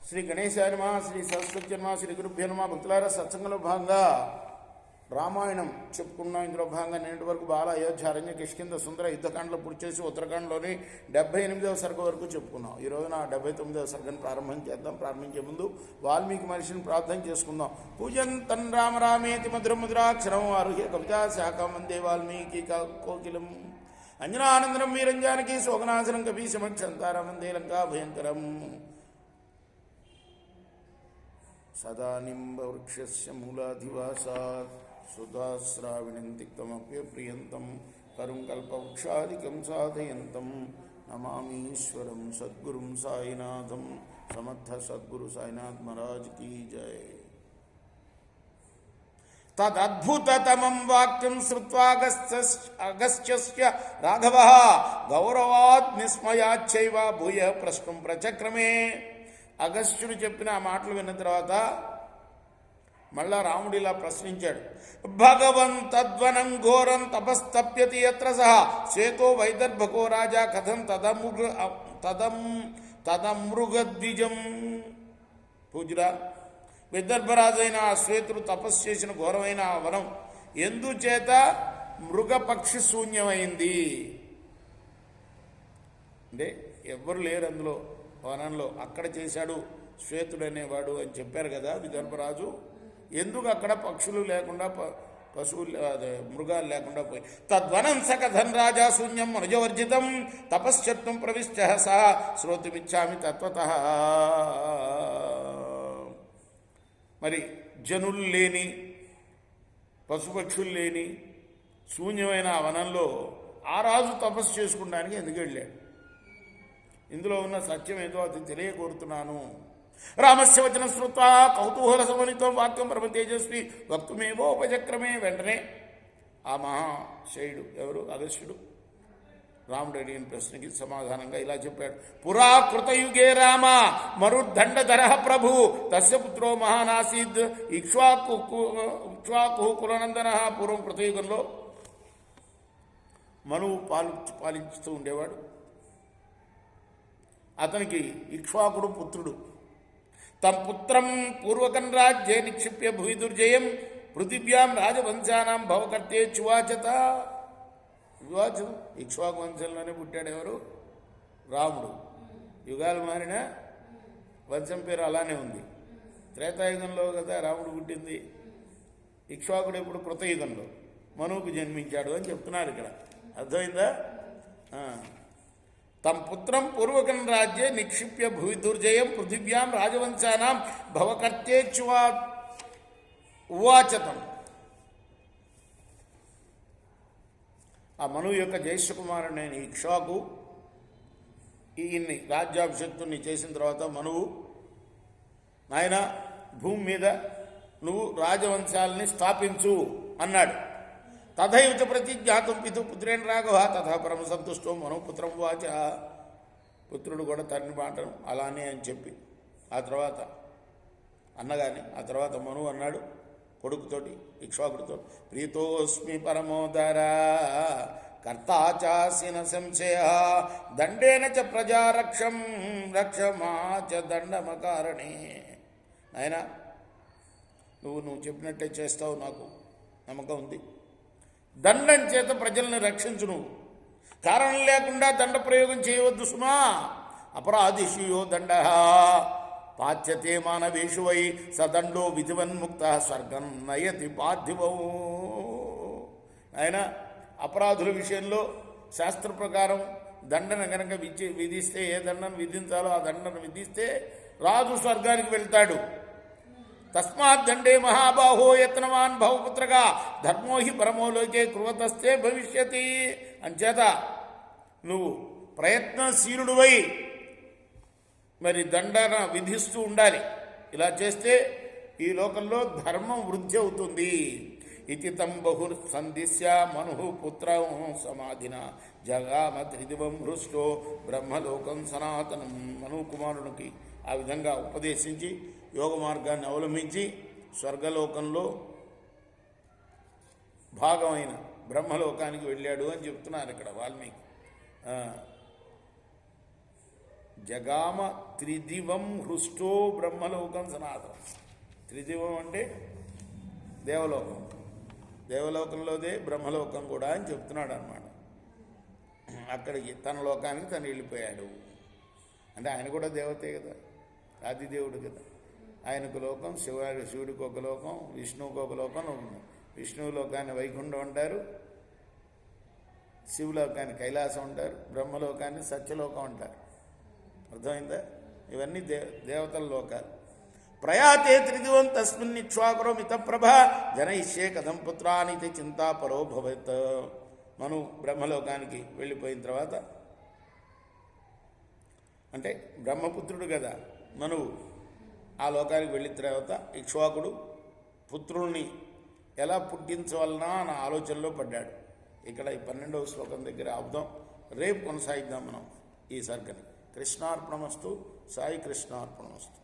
శ్రీ గణేశాయ నమః, శ్రీ సరస్వతి నమః, శ్రీ గురుభ్యో నమః. భక్తులారా, సత్సంగంలో భాగంగా రామాయణం చెప్పుకున్నాం. ఇందులో భాగంగా నేటి వరకు బాల, అయోధ్య, అరణ్య, కిష్కింధ, సుందర యుద్ధకాండలో పూర్తి చేసి ఉత్తరాఖండ్లోని 78వ సర్గ వరకు చెప్పుకున్నాం. ఈ రోజున 79వ సర్గను ప్రారంభించే ముందు వాల్మీకి మహర్షిని ప్రార్థన చేసుకుందాం. పూజంతం రామ రామేతి మధురం మధురాక్షరం ఆరుహ్య కవితా శాఖం వందే వాల్మీకి కోకిలం అంజనానందనం వీరంజానకి శోకనాశనం కపీశమక్షంతారం వందే లంకా భయంకరం. సదా నింబవృక్షస్య మూలాధివాసాత్ సుధాశ్రావిణం తిక్తమప్యప్రియంతం కరుం కల్పవృక్షాదికం సాధయంతం నమామీశ్వరం సద్గురుం సాయినాథం. సమర్థ సద్గురు సాయినాథ్ మహారాజ్ కీ జయ. తదద్భుతతమం వాక్యం శ్రుత్వా అగస్త్యస్య రాఘవః గౌరవాత్ నిస్మయాచ్చైవ భూయ ప్రశ్నం ప్రచక్రమే. అగస్త్యుడు చెప్పిన ఆ మాటలు విన్న తర్వాత మళ్ళా రాముడు ఇలా ప్రశ్నించాడు. భగవన్ తద్వనం ఘోరం తపస్తప్యతి యత్ర సహ శ్వేతో వైదర్భకో రాజా కథం తదమృగద్విజం. పూజ్యుడా, విదర్భరాజైన ఆ శ్వేతుడు తపస్సు చేసిన ఘోరమైన ఆ వనం ఎందుచేత మృగపక్షి శూన్యమైంది అంటే ఎవ్వరు లేరు అందులో వనంలో. అక్కడ చేశాడు శ్వేతుడు అనేవాడు అని చెప్పారు కదా విదర్భరాజు. ఎందుకు అక్కడ పక్షులు లేకుండా పశువులు మృగాలు లేకుండా పోయి తద్వనం సకథన్ రాజా శూన్యం మనుజవర్జితం తపశ్చత్వం ప్రవిష్ట సహ శ్రోతుమిచ్చామి తత్వతః. మరి జనులు లేని పశుపక్షులు లేని శూన్యమైన ఆ వనంలో ఆ రాజు తపస్సు చేసుకోవడానికి ఎందుకు వెళ్ళాడు? ఇందులో ఉన్న సత్యం ఏదో అది తెలియకోరుతున్నాను. రామస్య వచన శ్రుత్వా కౌతూహల సమన్వితం వాక్యం పరమ తేజస్వి వక్తుమేవో ఉపచక్రమే. వెంటనే ఆ మహాశయుడు ఎవరు అగస్త్యుడు రాముడు అడిగిన ప్రశ్నకి సమాధానంగా ఇలా చెప్పాడు. పురా కృతయుగే రామ మరుద్దండధర ప్రభు తస్య పుత్రో మహానాసీద్ ఇక్ష్వాకు కులనందన. పూర్వం కృతయుగంలో మనువు పాలించుతూ ఉండేవాడు. అతనికి ఇక్ష్వాకుడు పుత్రుడు. తం పుత్రం పూర్వకం రాజ్యే నిక్షిప్య భూయి దుర్జయం పృథివ్యాం రాజవంశానాం భవకర్తే చువాచత. వివాచం ఇక్ష్వాకు వంశంలోనే పుట్టాడు ఎవరు? రాముడు. యుగాలు మారిన వంశం పేరు అలానే ఉంది. త్రేతాయుగంలో కదా రాముడు పుట్టింది. ఇక్ష్వాకుడు ఇప్పుడు కృతయుగంలో మనువుకు జన్మించాడు అని చెప్తున్నారు ఇక్కడ. అర్థమైందా? తం పుత్రం పూర్వకం రాజ్యే నిక్షిప్య భూమి దుర్జయం పృథివ్యాం రాజవంశానాం భవకర్తేచ్చువా ఉవాచతం. ఆ మనువు యొక్క జ్యేష్ఠ కుమారుడైన ఇక్ష్వాకు ఈయన్ని రాజ్యాభిషక్తుని చేసిన తర్వాత మనువు, నాయన భూమి మీద నువ్వు రాజవంశాలని స్థాపించు అన్నాడు. తథైవ ప్రతిజ్ఞాతం పితు పుత్రేణ రాఘవ తథా పరమ సంతుష్టో మనో పుత్రం వాచ. పుత్రుడు కూడా తండ్రి మాటను అలానే అని చెప్పి ఆ తర్వాత అన్నగాని ఆ తర్వాత మనువు అన్నాడు కొడుకుతోటి ఇక్ష్వాకుడితో, ప్రీతోస్మి పరమోదర కర్తాచాసిన సంశయ దండేన చ ప్రజారక్షం రక్షమా చ దండమకారణే. నాయనా, నువ్వు చెప్పినట్టే చేస్తావు, నాకు నమ్మకం ఉంది. దండం చేత ప్రజల్ని రక్షించు. నువ్వు కారణం లేకుండా దండ ప్రయోగం చేయవద్దు సుమా. అపరాధిషియో దండ పాచ్యతే మానవేషు వై సదండో విధివన్ముక్త స్వర్గం నయతి పార్థివౌ. ఆయన అపరాధుల విషయంలో శాస్త్ర ప్రకారం దండన కనుక విధిస్తే, ఏ దండను విధించాలో ఆ దండను విధిస్తే రాజు స్వర్గానికి వెళ్తాడు. తస్మాత్ దండే మహాబాహో యత్నవాన్ భవపుత్రగా ధర్మో హి పరమోలోకే కృవతస్తే భవిష్యతి. అంచేత నువ్వు ప్రయత్నశీలుడువై మరి దండన విధిస్తూ ఉండాలి. ఇలా చేస్తే ఈ లోకంలో ధర్మం వృద్ధి అవుతుంది. ఇతి తం బహు సందిశ్య మను పుత్రం సమాధిన జగామ త్రిదివం హృష్టో బ్రహ్మలోకం సనాతనం. మను కుమారునికి ఆ విధంగా ఉపదేశించి యోగ మార్గాన్ని అవలంబించి స్వర్గలోకంలో భాగమైన బ్రహ్మలోకానికి వెళ్ళాడు అని చెప్తున్నారు ఇక్కడ వాల్మీకి. జగామ త్రిదివం హృష్టో బ్రహ్మలోకం సనాతనం. త్రిదివం అంటే దేవలోకం, దేవలోకంలోదే బ్రహ్మలోకం కూడా అని చెప్తున్నాడు అన్నమాట. అక్కడికి తన లోకానికి తను వెళ్ళిపోయాడు. అంటే ఆయన కూడా దేవతే కదా, ఆదిదేవుడు కదా. ఆయనకు లోకం, శివుడికి ఒక లోకం, విష్ణువుకి ఒక లోకం ఉంది. విష్ణువు లోకాన్ని వైకుంఠం అంటారు, శివలోకాన్ని కైలాసం అంటారు, బ్రహ్మలోకాన్ని సత్యలోకం అంటారు. అర్థమైందా? ఇవన్నీ దేవతల లోకాలు. ప్రయాతే త్రిదివం తస్మిన్ ఇక్ష్వాకురో మితప్రభ జనయిష్యే కథం పుత్రానితి చింతాపరో భవత్. మను బ్రహ్మలోకానికి వెళ్ళిపోయిన తర్వాత, అంటే బ్రహ్మపుత్రుడు కదా మనువు, ఆ లోకానికి వెళ్ళిన తర్వాత ఇక్ష్వాకుడు పుత్రుల్ని ఎలా పుట్టించవలనా అన్న ఆలోచనలో పడ్డాడు. ఇక్కడ ఈ 12వ శ్లోకం దగ్గర ఆపుదాం. రేపు కొనసాగిద్దాం మనం ఈ సర్గని. కృష్ణార్పణమస్తు. సాయి కృష్ణార్పణమస్తు.